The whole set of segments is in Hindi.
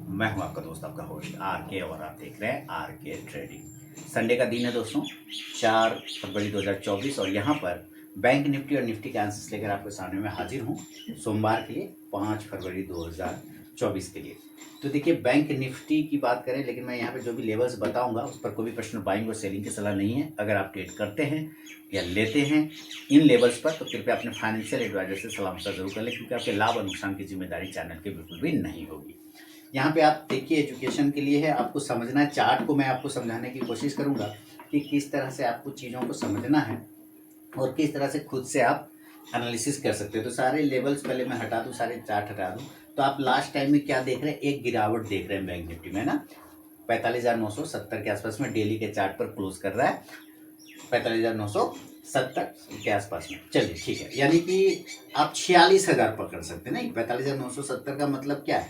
मैं हूं आपका दोस्त, आपका होस्ट आर के, और आप देख रहे हैं आर के ट्रेडिंग। संडे का दिन है दोस्तों, 4 फरवरी 2024, और यहाँ पर बैंक निफ्टी और निफ्टी के आंसर्स लेकर आपके सामने में हाजिर हूँ सोमवार के लिए, 5 फरवरी 2024 के लिए। तो देखिए, बैंक निफ्टी की बात करें, लेकिन मैं यहाँ पे जो भी लेवल्स बताऊंगा उस पर कोई भी प्रश्न बाइंग और सेलिंग की सलाह नहीं है। अगर आप ट्रेड करते हैं या लेते हैं इन लेवल्स पर, तो कृपया अपने फाइनेंशियल एडवाइजर से सलाह मशवरा जरूर कर लें, क्योंकि आपके लाभ और नुकसान की जिम्मेदारी चैनल की बिल्कुल भी नहीं होगी। यहाँ पे आप देखिए, एजुकेशन के लिए है, आपको समझना है। चार्ट को मैं आपको समझाने की कोशिश करूँगा कि किस तरह से आपको चीज़ों को समझना है और किस तरह से खुद से आप एनालिसिस कर सकते हैं। तो सारे लेवल्स पहले मैं हटा दूँ, सारे चार्ट हटा दूँ, तो आप लास्ट टाइम में क्या देख रहे हैं, एक गिरावट देख रहे हैं बैंक निफ्टी में ना, 45,970 के आसपास में डेली के चार्ट पर क्लोज कर रहा है, 45,970 के आसपास में। चलिए ठीक है, यानी कि आप 46,000 पकड़ सकते हैं। नहीं, 45,970 का मतलब क्या है,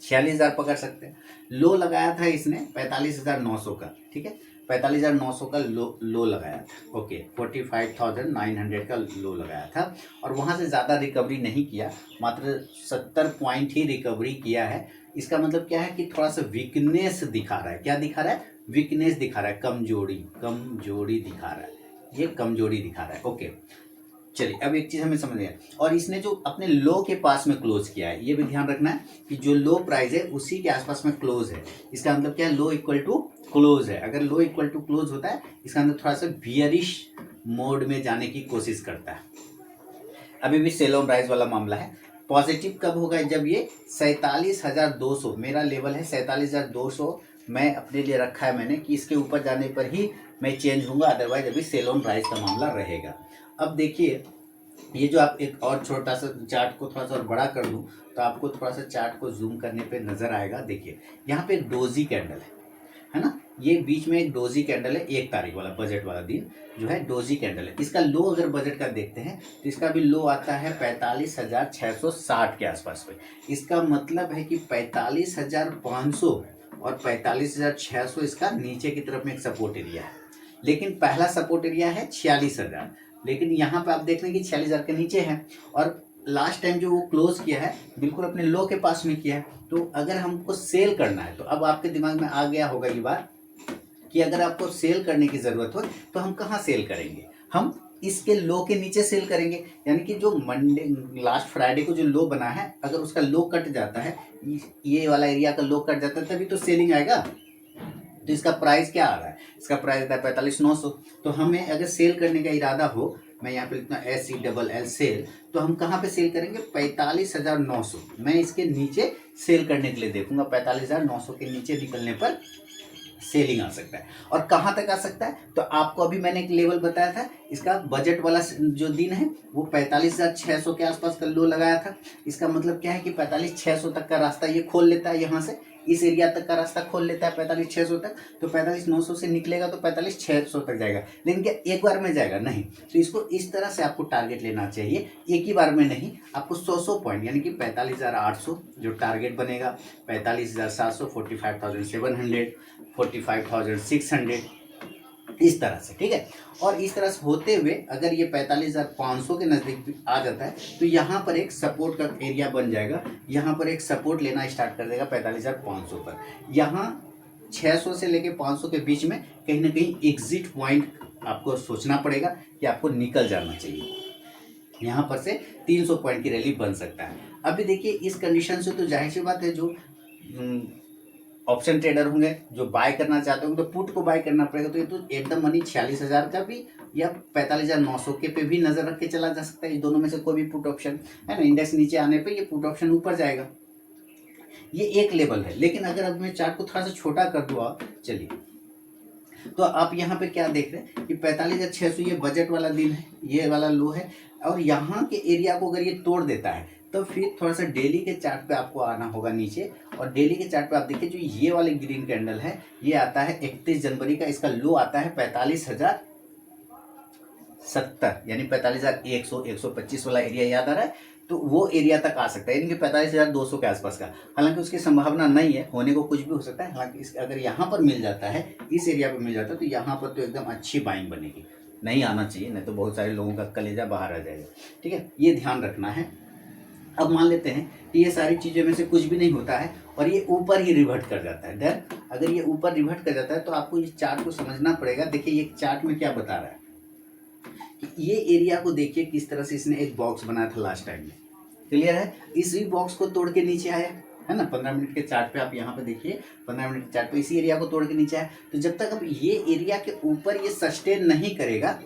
46,000 पकड़ सकते हैं। लो लगाया था इसने 45,900 का, ठीक है, 45,900 का लो लगाया था। ओके, 45,900 का लो लगाया था, और वहां से ज़्यादा रिकवरी नहीं किया, मात्र 70 पॉइंट ही रिकवरी किया है। इसका मतलब क्या है कि थोड़ा सा वीकनेस दिखा रहा है। क्या दिखा रहा है? वीकनेस दिखा रहा है, कमजोरी दिखा रहा है, ये कमजोरी दिखा रहा है। ओके, चलिए अब एक चीज हमें समझ गया, और इसने जो अपने लो के पास में क्लोज किया है, ये भी ध्यान रखना है कि जो लो प्राइस है उसी के आसपास में क्लोज है। इसका मतलब क्या है? लो इक्वल टू क्लोज है। अगर लो इक्वल टू क्लोज होता है, इसका मतलब थोड़ा सा बियरिश मोड में जाने की कोशिश करता है। अभी भी सेल ऑन राइज वाला मामला है। पॉजिटिव कब होगा? जब ये 47,200 मेरा लेवल है, 47,200 मैं अपने लिए रखा है मैंने, कि इसके ऊपर जाने पर ही मैं चेंज होऊंगा, अदरवाइज अभी सेल ऑन राइज का मामला रहेगा। अब देखिए, ये जो आप एक और छोटा सा चार्ट को थोड़ा सा और बड़ा कर दूं, तो आपको थोड़ा सा चार्ट को जूम करने पे नजर आएगा। देखिए, यहाँ पे एक डोजी कैंडल है ना, ये बीच में एक डोजी कैंडल है, 1 तारीख वाला बजट वाला दिन जो है डोजी कैंडल है। इसका लो अगर बजट का देखते हैं तो इसका भी लो आता है 45,660 के आसपास में। इसका मतलब है कि 45,500 और 45,600 इसका नीचे की तरफ में एक सपोर्ट एरिया है। लेकिन पहला सपोर्ट एरिया है 46,000, लेकिन यहाँ पे आप देख रहे हैं कि 46,000 के नीचे है, और लास्ट टाइम जो वो क्लोज किया है बिल्कुल अपने लो के पास में किया है। तो अगर हमको सेल करना है, तो अब आपके दिमाग में आ गया होगा ये बात कि अगर आपको सेल करने की जरूरत हो तो हम कहाँ सेल करेंगे? हम इसके लो के नीचे सेल करेंगे। यानी कि जो मंडे लास्ट फ्राइडे को जो लो बना है, अगर उसका लो कट जाता है, ये वाला एरिया का लो कट जाता है, तभी तो सेलिंग आएगा। तो इसका प्राइस क्या आ रहा है? इसका प्राइस आता है 45,900। तो हमें अगर सेल करने का इरादा हो, मैं यहाँ पे लिखता SELL सेल, तो हम कहाँ पे सेल करेंगे? 45,900। मैं इसके नीचे सेल करने के लिए देखूंगा, 45,900 के नीचे निकलने पर सेलिंग आ सकता है। और कहाँ तक आ सकता है? तो आपको अभी मैंने एक लेवल बताया था, इसका बजट वाला जो दिन है वो 45,600 के आसपास का लो लगाया था। इसका मतलब क्या है कि 45,600 तक का रास्ता ये खोल लेता है, यहाँ से इस एरिया तक का रास्ता खोल लेता है 45,600 तक। तो 45,900 से निकलेगा तो 45,600 तक जाएगा। लेकिन क्या एक बार में जाएगा? नहीं। तो इसको इस तरह से आपको टारगेट लेना चाहिए, एक ही बार में नहीं, आपको 100 पॉइंट, यानी कि 45,800 जो टारगेट बनेगा, 45,700, 45,700, 45,600, इस तरह से, ठीक है। और इस तरह से होते हुए अगर ये 45,500 के नजदीक आ जाता है, तो यहाँ पर एक सपोर्ट का एरिया बन जाएगा, यहाँ पर एक सपोर्ट लेना स्टार्ट कर देगा 45,500 पर। यहाँ 600 से लेके 500 के बीच में कहीं ना कहीं एग्जिट पॉइंट आपको सोचना पड़ेगा कि आपको निकल जाना चाहिए। यहाँ पर से 300 पॉइंट की रैली बन सकता है। अभी देखिए, इस कंडीशन से तो जाहिर सी बात है, जो ऑप्शन ट्रेडर होंगे जो बाय करना चाहते होंगे, तो पुट को बाय करना पड़ेगा। तो ये तो एकदम मनी 46,000 का भी या 45,900 के पे भी नजर रख के चला जा सकता है। इस दोनों में से कोई भी पुट ऑप्शन है ना, इंडेक्स नीचे आने पे ये पुट ऑप्शन ऊपर जाएगा। ये एक लेवल है। लेकिन अगर अब मैं चार्ट को थोड़ा सा छोटा कर दूँ, आप चलिए, तो आप यहाँ पे क्या देख रहे हैं कि 45,600 ये बजट वाला दिन है, ये वाला लो है, और यहाँ के एरिया को अगर ये तोड़ देता है, तो फिर थोड़ा सा डेली के चार्ट पे आपको आना होगा नीचे। और डेली के चार्ट पे आप देखिए, जो ये वाले ग्रीन कैंडल है, ये आता है 31 जनवरी का, इसका लो आता है 45,070, यानी 45,100, 125 वाला एरिया याद आ रहा है? तो वो एरिया तक आ सकता है, यानी कि 45,200 के आसपास का। हालांकि उसकी संभावना नहीं है, होने को कुछ भी हो सकता है। हालांकि अगर यहाँ पर मिल जाता है, इस एरिया पर मिल जाता है, तो यहाँ पर तो एकदम अच्छी बाइंग बनेगी। नहीं आना चाहिए, नहीं तो बहुत सारे लोगों का कलेजा बाहर आ जाएगा, ठीक है, ये ध्यान रखना है। अब मान लेते हैं कि ये सारी चीज़ों में से कुछ भी नहीं होता है और ये ऊपर ही रिवर्ट कर जाता है। देन अगर ये ऊपर रिवर्ट कर जाता है तो आपको इस चार्ट को समझना पड़ेगा। देखिए ये चार्ट में क्या बता रहा है कि ये एरिया को देखिए किस तरह से इसने एक बॉक्स बनाया था लास्ट टाइम में। क्लियर है? इसी बॉक्स को तोड़ के नीचे आया है ना। 15 मिनट के चार्ट पे आप यहाँ पे देखिए, 15 मिनट के चार्ट पे इसी एरिया को तोड़ के नीचे आया। तो जब तक अब ये एरिया के ऊपर ये सस्टेन नहीं करेगा,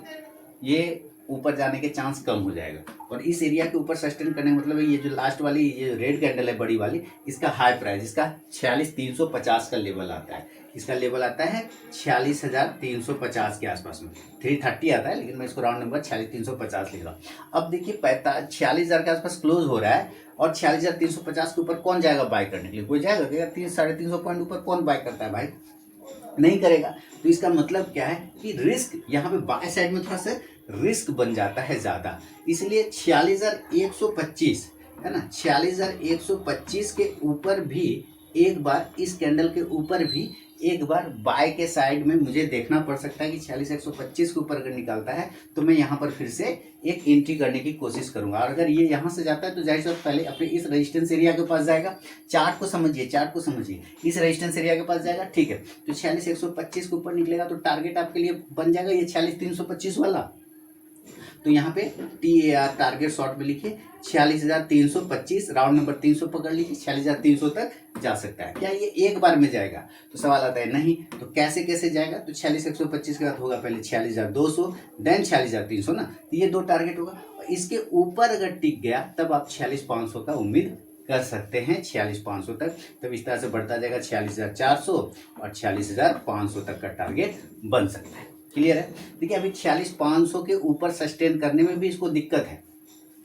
ये ऊपर जाने के चांस कम हो जाएगा। और इस एरिया के ऊपर सस्टेन करने का मतलब है ये जो लास्ट वाली ये रेड कैंडल है बड़ी वाली, इसका हाई प्राइस, इसका 46,350 का लेवल आता है। इसका लेवल आता है 46,350 के आसपास में। 330 आता है लेकिन मैं इसको राउंड नंबर 46,350 लिख रहा हूँ। अब देखिए 46,000 के आसपास क्लोज हो रहा है और 46,350 के ऊपर कौन जाएगा बाय करने के लिए? कोई जाएगा क्या? 300-350 पॉइंट ऊपर कौन बाय करता है भाई? नहीं करेगा। तो इसका मतलब क्या है कि रिस्क यहाँ पे बाय साइड में थोड़ा सा रिस्क बन जाता है ज़्यादा। इसलिए 46,125 है ना, 46,125 के ऊपर भी एक बार, इस कैंडल के ऊपर भी एक बार बाय के साइड में मुझे देखना पड़ सकता है कि 46,125 के ऊपर अगर निकलता है तो मैं यहाँ पर फिर से एक एंट्री करने की कोशिश करूंगा। और अगर ये यहाँ से जाता है तो जाहिर सी बात पहले अपने इस रेजिस्टेंस एरिया के पास जाएगा। चार्ट को समझिए, चार्ट को समझिए, इस रेजिस्टेंस एरिया के पास जाएगा। ठीक है, तो 46,125 के ऊपर निकलेगा तो टारगेट आपके लिए बन जाएगा ये 46,325 वाला। तो यहाँ पे TAR टारगेट शॉर्ट में लिखिए 46,325, राउंड नंबर 300 पकड़ लीजिए, 46,300 तक जा सकता है। क्या ये एक बार में जाएगा? तो सवाल आता है नहीं। तो कैसे कैसे जाएगा? तो 46,125 के बाद होगा पहले 46,200, देन 46,300 ना। तो ये दो टारगेट होगा। इसके ऊपर अगर टिक गया तब आप 46,500 का उम्मीद कर सकते हैं, 46,500 तक। तब इस तरह से बढ़ता जाएगा 46,400 और 46,500 तक का टारगेट बन सकता है। क्लियर है? देखिए अभी 46,500 के ऊपर सस्टेन करने में भी इसको दिक्कत है।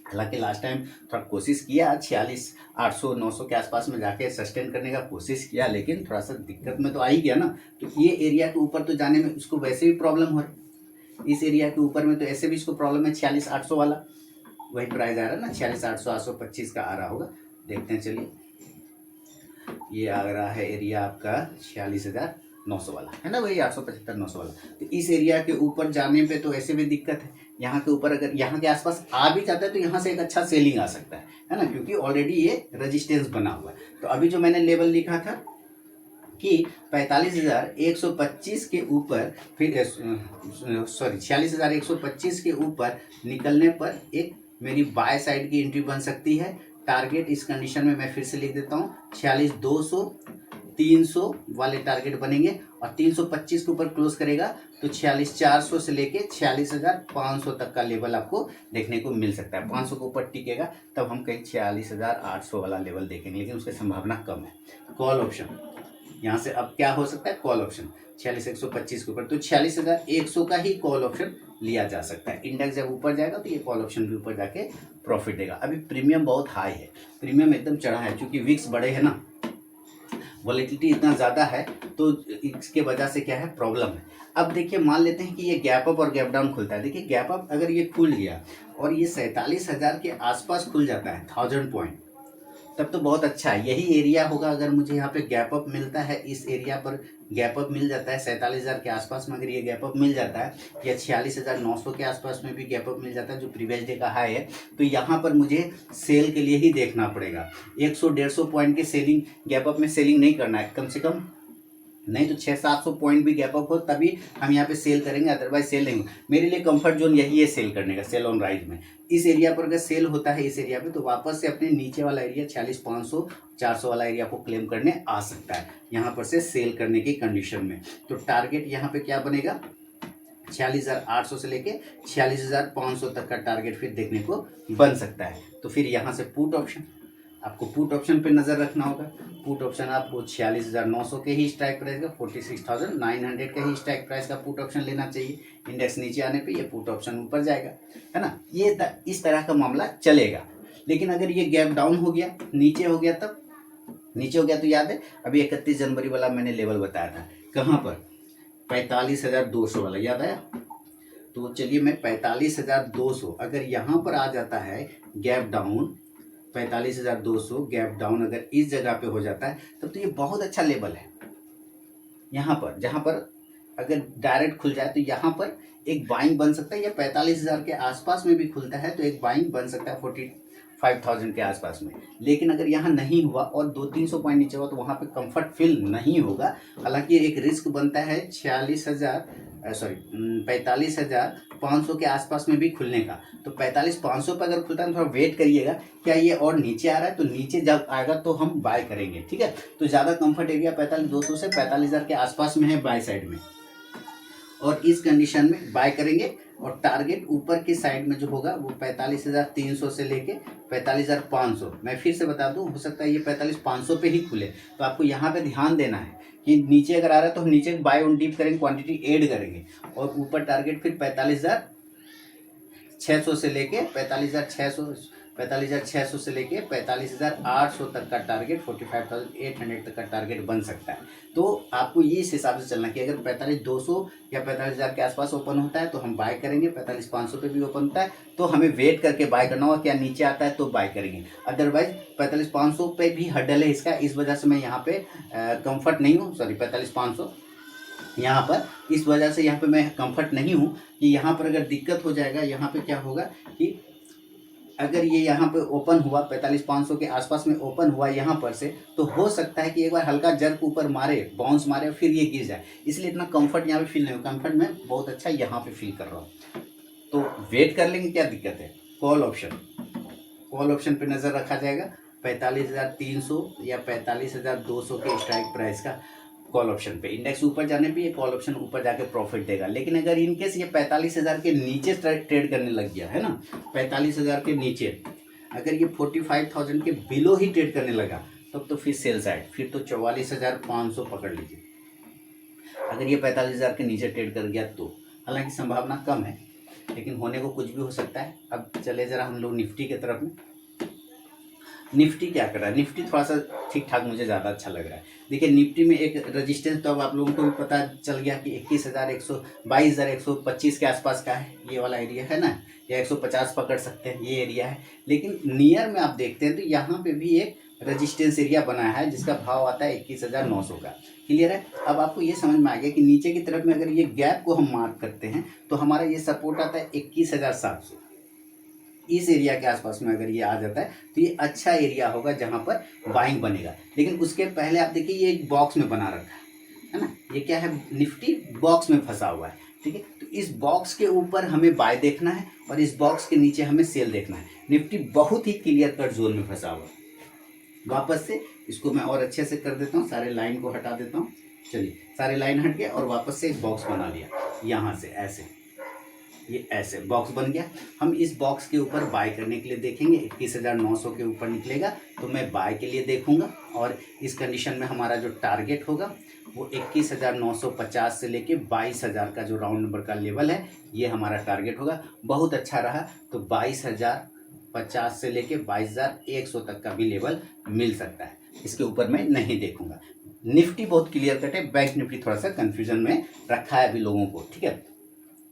हालांकि लास्ट टाइम थोड़ा कोशिश किया, 46,800-900 के आसपास में जाके सस्टेन करने का कोशिश किया, लेकिन थोड़ा सा दिक्कत में तो आ ही गया ना। तो ये एरिया के ऊपर तो जाने में उसको वैसे भी प्रॉब्लम हो रही, इस एरिया के ऊपर में तो ऐसे भी इसको प्रॉब्लम है। 46,800 वाला वही प्राइस आ रहा है ना, 46,800, 825 का आ रहा होगा। देखते हैं, चलिए ये आ रहा है एरिया आपका 46,900 वाला है ना, वही 875-900 वाला। तो इस एरिया के ऊपर जाने पे तो ऐसे भी दिक्कत है। यहाँ के ऊपर अगर यहाँ के आसपास आ भी जाता है तो यहाँ से एक अच्छा सेलिंग आ सकता है ना, क्योंकि ऑलरेडी ये रेजिस्टेंस बना हुआ है। तो अभी जो मैंने लेवल लिखा था कि 45,125 के ऊपर, फिर सॉरी 46,125 के ऊपर निकलने पर एक मेरी बाय साइड की एंट्री बन सकती है। टारगेट इस कंडीशन में मैं फिर से लिख देता हूँ, 46,200, 300 वाले टारगेट बनेंगे। और 325 के ऊपर क्लोज करेगा तो 46,400 से लेके 46,500 तक का लेवल आपको देखने को मिल सकता है। 500 के ऊपर टिकेगा तब हम कहीं 46,800 वाला लेवल देखेंगे, लेकिन उसकी संभावना कम है। कॉल ऑप्शन यहाँ से अब क्या हो सकता है? कॉल ऑप्शन 46,125 के ऊपर, तो 46,100 का ही कॉल ऑप्शन लिया जा सकता है। इंडेक्स जब ऊपर जाएगा तो ये कॉल ऑप्शन भी ऊपर जाके प्रॉफिट देगा। अभी प्रीमियम बहुत हाई है, प्रीमियम एकदम चढ़ा है, क्योंकि विक्स बड़े है ना, वॉलेटिलिटी इतना ज़्यादा है, तो इसके वजह से क्या है, प्रॉब्लम है। अब देखिए मान लेते हैं कि ये गैप अप और गैप डाउन खुलता है। देखिए गैप अप अगर ये खुल गया और ये 47,000 के आसपास खुल जाता है, 1000 पॉइंट, तब तो बहुत अच्छा है। यही एरिया होगा अगर मुझे यहाँ पे गैप अप मिलता है, इस एरिया पर गैप अप मिल जाता है 47,000 के आसपास में, अगर ये गैप अप मिल जाता है, या 46,900 के आसपास में भी गैप अप मिल जाता है जो प्रीवियस डे का हाई है, तो यहाँ पर मुझे सेल के लिए ही देखना पड़ेगा। 100-150 पॉइंट के सेलिंग गैप अप में सेलिंग नहीं करना है, कम से कम नहीं तो 600-700 पॉइंट भी गैप अप हो तभी हम यहाँ पे सेल करेंगे, अदरवाइज सेल नहीं होगा। मेरे लिए कंफर्ट जोन यही है सेल करने का, सेल ऑन राइज में। इस एरिया पर अगर सेल होता है, इस एरिया पे, तो वापस से अपने नीचे वाला एरिया 46,500-400 वाला एरिया को क्लेम करने आ सकता है यहाँ पर से सेल करने की कंडीशन में। तो टारगेट यहाँ पे क्या बनेगा, 46,800 से लेके 46,500 तक का टारगेट फिर देखने को बन सकता है। तो फिर यहाँ से पुट ऑप्शन, आपको पुट ऑप्शन पे नज़र रखना होगा। पुट ऑप्शन आपको 46,900 के ही स्ट्राइक प्राइस का, 46,900 का ही स्ट्राइक प्राइस का पुट ऑप्शन लेना चाहिए। इंडेक्स नीचे आने पे ये पुट ऑप्शन ऊपर जाएगा, है ना। ये इस तरह का मामला चलेगा। लेकिन अगर ये गैप डाउन हो गया, नीचे हो गया, तब नीचे हो गया तो याद है अभी 31 जनवरी वाला मैंने लेवल बताया था, कहाँ पर, 45,200 वाला, याद आया। तो चलिए मैं 45,200 अगर यहाँ पर आ जाता है गैप डाउन, 45,200 गैप डाउन अगर इस जगह पे हो जाता है तब तो ये बहुत अच्छा लेवल है। यहाँ पर जहाँ पर अगर डायरेक्ट खुल जाए तो यहाँ पर एक बाइंग बन सकता है, या 45,000 के आसपास में भी खुलता है तो एक बाइंग बन सकता है 45,000 के आसपास में। लेकिन अगर यहाँ नहीं हुआ और 200-300 पॉइंट नीचे हुआ तो वहाँ पे कंफर्ट फील नहीं होगा। हालांकि एक रिस्क बनता है 45,500 के आसपास में भी खुलने का। तो 45,500 पर अगर खुलता है तो थोड़ा वेट करिएगा, क्या ये और नीचे आ रहा है, तो नीचे जब आएगा तो हम बाय करेंगे, ठीक है। तो ज़्यादा कंफर्ट एरिया 45,200 से 45,000 के आसपास में है बाय साइड में, और इस कंडीशन में बाय करेंगे। और टारगेट ऊपर की साइड में जो होगा वो 45,300 से लेके 45,500। मैं फिर से बता दूं, हो सकता है ये 45,500 पे ही खुले, तो आपको यहाँ पे ध्यान देना है कि नीचे अगर आ रहा है तो हम नीचे बाय ऑन डीप करेंगे, क्वांटिटी ऐड करेंगे, और ऊपर टारगेट फिर 45,600 से लेके 45,600 से लेके 45,800 तक का टारगेट, 45,800 तक का टारगेट बन सकता है। तो आपको ये इस हिसाब से चलना कि अगर 45,200 या 45,000 के आसपास ओपन होता है तो हम बाय करेंगे, 45,500 पे भी ओपन होता है तो हमें वेट करके बाय करना होगा, क्या नीचे आता है तो बाय करेंगे। अदरवाइज 45,500 पे भी हर्डल है इसका, इस वजह से मैं यहाँ पे कंफर्ट नहीं हूँ, सॉरी 45,500 यहाँ पर, इस वजह से यहाँ पे मैं कंफर्ट नहीं हूँ कि यहाँ पर अगर दिक्कत हो जाएगा। यहाँ पे क्या होगा कि अगर ये यहाँ पे ओपन हुआ 45,500 के आसपास में ओपन हुआ यहाँ पर से, तो हो सकता है कि एक बार हल्का जर्क ऊपर मारे, बाउंस मारे, फिर ये गिर जाए, इसलिए इतना कंफर्ट यहाँ पे फील नहीं हो। कंफर्ट में बहुत अच्छा यहाँ पे फील कर रहा हूँ, तो वेट कर लेंगे, क्या दिक्कत है। कॉल ऑप्शन पे नज़र रखा जाएगा 45,300 या 45,200 के स्ट्राइक प्राइस का कॉल ऑप्शन पे। इंडेक्स ऊपर जाने पे ये कॉल ऑप्शन ऊपर जाके प्रॉफिट देगा। लेकिन अगर इनकेस ये 45,000 के नीचे ट्रेड करने लग गया है ना, 45,000 के नीचे अगर ये 45,000 के बिलो ही ट्रेड करने लगा तब तो फिर सेल साइड, फिर तो 44,500 पकड़ लीजिए। अगर ये 45,000 के नीचे ट्रेड कर गया तो, हालांकि संभावना कम है लेकिन होने को कुछ भी हो सकता है। अब चले जरा हम लोग निफ्टी की तरफ में। निफ्टी क्या कर रहा है, निफ्टी थोड़ा सा ठीक ठाक मुझे ज़्यादा अच्छा लग रहा है। देखिए निफ्टी में एक रेजिस्टेंस तो अब आप लोगों को भी पता चल गया कि 22,125 के आसपास का है, ये वाला एरिया है ना, या 150 पकड़ सकते हैं, ये एरिया है। लेकिन नियर में आप देखते हैं तो यहाँ पे भी एक रेजिस्टेंस एरिया बना है जिसका भाव आता है 21,900 का। क्लियर है। अब आपको ये समझ में आ गया कि नीचे की तरफ में अगर ये गैप को हम मार्क करते हैं तो हमारा ये सपोर्ट आता है 21,700। इस एरिया के आसपास में अगर ये आ जाता है तो ये अच्छा एरिया होगा जहां पर बाइंग बनेगा। लेकिन उसके पहले आप देखिए ये एक बॉक्स में बना रखा है ना, ये क्या है, निफ्टी बॉक्स में फंसा हुआ है, ठीक है। तो इस बॉक्स के ऊपर हमें बाय देखना है और इस बॉक्स के नीचे हमें सेल देखना है। निफ्टी बहुत ही क्लियर कट जोन में फंसा हुआ है। वापस से इसको मैं और अच्छे से कर देता हूँ, सारे लाइन को हटा देता हूँ। चलिए सारे लाइन हट गया और वापस से एक बॉक्स बना लिया, यहाँ से ऐसे, ये ऐसे बॉक्स बन गया। हम इस बॉक्स के ऊपर बाय करने के लिए देखेंगे, 21,900 के ऊपर निकलेगा तो मैं बाय के लिए देखूंगा। और इस कंडीशन में हमारा जो टारगेट होगा वो 21,950 से लेके 22,000 का जो राउंड नंबर का लेवल है ये हमारा टारगेट होगा। बहुत अच्छा रहा तो 22,050 से लेके 22,100 तक का भी लेवल मिल सकता है, इसके ऊपर मैं नहीं देखूंगा। निफ्टी बहुत क्लियर कट है, बैंक निफ्टी थोड़ा सा कंफ्यूजन में रखा है अभी लोगों को, ठीक है।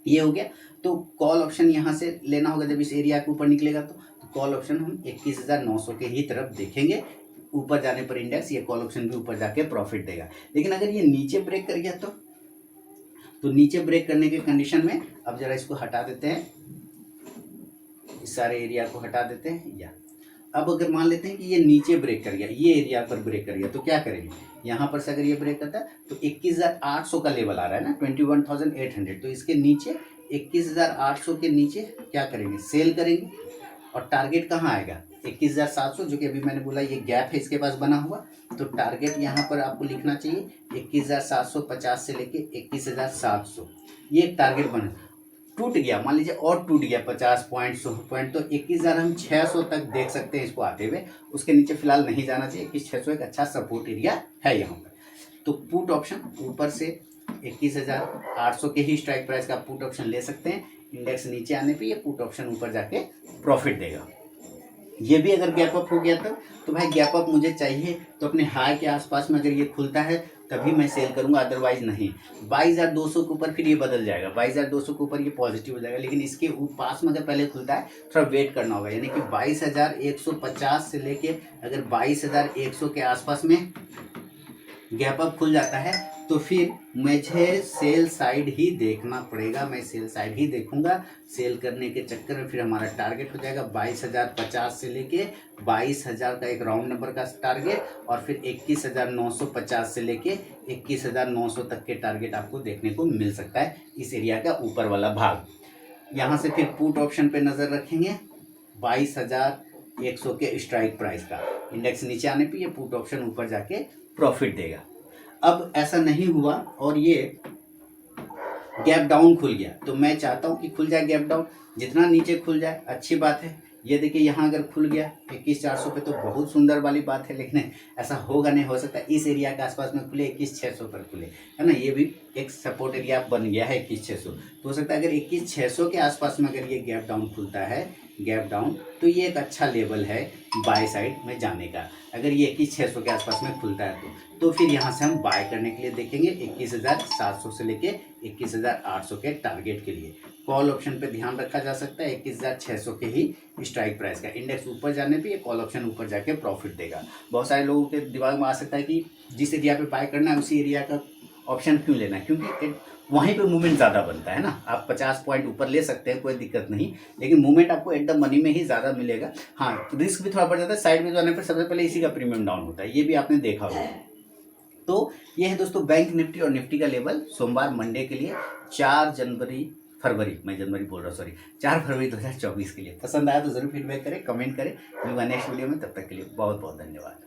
ये हो गया। तो कॉल ऑप्शन यहाँ से लेना होगा जब इस एरिया के ऊपर निकलेगा तो कॉल ऑप्शन हम 21,900 के ही तरफ देखेंगे। ऊपर जाने पर इंडेक्स ये कॉल ऑप्शन भी ऊपर जाके प्रॉफिट देगा। लेकिन अगर ये नीचे ब्रेक कर गया तो नीचे ब्रेक करने के कंडीशन में अब जरा इसको हटा देते हैं, इस सारे एरिया को हटा देते हैं। या अब अगर मान लेते हैं कि ये नीचे ब्रेक कर गया, ये एरिया पर ब्रेक कर गया तो क्या करेंगे, यहाँ पर से अगर ये ब्रेक करता है तो 21,800 का लेवल आ रहा है ना, 21,800, तो इसके नीचे 21,800 के नीचे क्या करेंगे, सेल करेंगे। और टारगेट कहाँ आएगा 21,700, जो कि अभी मैंने बोला ये गैप है इसके पास बना हुआ। तो टारगेट यहाँ पर आपको लिखना चाहिए 21,750 से लेके 21,700, ये एक टारगेट बना। टूट गया मान लीजिए और टूट गया 50 पॉइंट 100 पॉइंट तो 21,600 तक देख सकते हैं इसको आते हुए। उसके नीचे फिलहाल नहीं जाना चाहिए, 21,600 एक अच्छा सपोर्ट एरिया है यहाँ पर। तो पुट ऑप्शन ऊपर से 21,800 के ही स्ट्राइक प्राइस का पुट ऑप्शन ले सकते हैं। इंडेक्स नीचे आने पे ये पुट ऑप्शन ऊपर जाके प्रॉफिट देगा। ये भी अगर गैप अप हो गया तो भाई गैप अप मुझे चाहिए तो अपने हाई के आसपास में अगर ये खुलता है तभी मैं सेल करूंगा, अदरवाइज नहीं। 22,200 के ऊपर फिर ये बदल जाएगा, 22,200 के ऊपर ये पॉजिटिव हो जाएगा। लेकिन इसके पास में अगर पहले खुलता है थोड़ा वेट करना होगा, यानी कि 22,150 से लेके अगर 22,100 के आसपास में गैप अप खुल जाता है तो फिर मुझे सेल साइड ही देखना पड़ेगा, मैं सेल साइड ही देखूंगा। सेल करने के चक्कर में फिर हमारा टारगेट हो जाएगा 22,050 से लेके 22,000 का एक राउंड नंबर का टारगेट, और फिर 21,950 से लेके 21,900 तक के टारगेट आपको देखने को मिल सकता है इस एरिया का ऊपर वाला भाग। यहाँ से फिर पुट ऑप्शन पे नज़र रखेंगे 22,100 के स्ट्राइक प्राइस का। इंडेक्स नीचे आने पे ये पुट ऑप्शन ऊपर जाके प्रॉफिट देगा। अब ऐसा नहीं हुआ और ये गैप डाउन खुल गया, तो मैं चाहता हूँ कि खुल जाए गैप डाउन, जितना नीचे खुल जाए अच्छी बात है। ये देखिए यहाँ अगर खुल गया 21,400 पे तो बहुत सुंदर वाली बात है, लेकिन ऐसा होगा नहीं, हो सकता है इस एरिया के आसपास में खुले 21,600 पर खुले, है ना। ये भी एक सपोर्ट एरिया बन गया है 21,600, तो हो सकता है अगर 21,600 के आसपास में अगर ये गैप डाउन खुलता है, गैप डाउन, तो ये एक अच्छा लेवल है बाय साइड में जाने का। अगर ये 21,600 के आसपास में खुलता है तो फिर यहाँ से हम बाय करने के लिए देखेंगे 21,700 से लेके 21,800 के टारगेट के लिए। कॉल ऑप्शन पे ध्यान रखा जा सकता है 21,600 के ही स्ट्राइक प्राइस का। इंडेक्स ऊपर जाने पे ये कॉल ऑप्शन ऊपर जाके प्रॉफिट देगा। बहुत सारे लोगों के दिमाग में आ सकता है कि जिस एरिया पे बाय करना है उसी एरिया का ऑप्शन क्यों लेना है, क्योंकि वहीं पे मूवमेंट ज़्यादा बनता है ना। आप 50 पॉइंट ऊपर ले सकते हैं, कोई दिक्कत नहीं, लेकिन मूवमेंट आपको एट द मनी में ही ज़्यादा मिलेगा। हाँ, रिस्क भी थोड़ा बढ़ जाता है, साइड में जाने पर सबसे पहले इसी का प्रीमियम डाउन होता है, ये भी आपने देखा होगा। तो ये है दोस्तों बैंक निफ्टी और निफ्टी का लेवल सोमवार मंडे के लिए 4 फरवरी, मैं जनवरी बोल रहा हूँ, सॉरी 4 फरवरी 2024 के लिए। पसंद आया तो जरूर फीडबैक करें, कमेंट करें। मिलूंगा नेक्स्ट वीडियो में, तब तक के लिए बहुत बहुत धन्यवाद।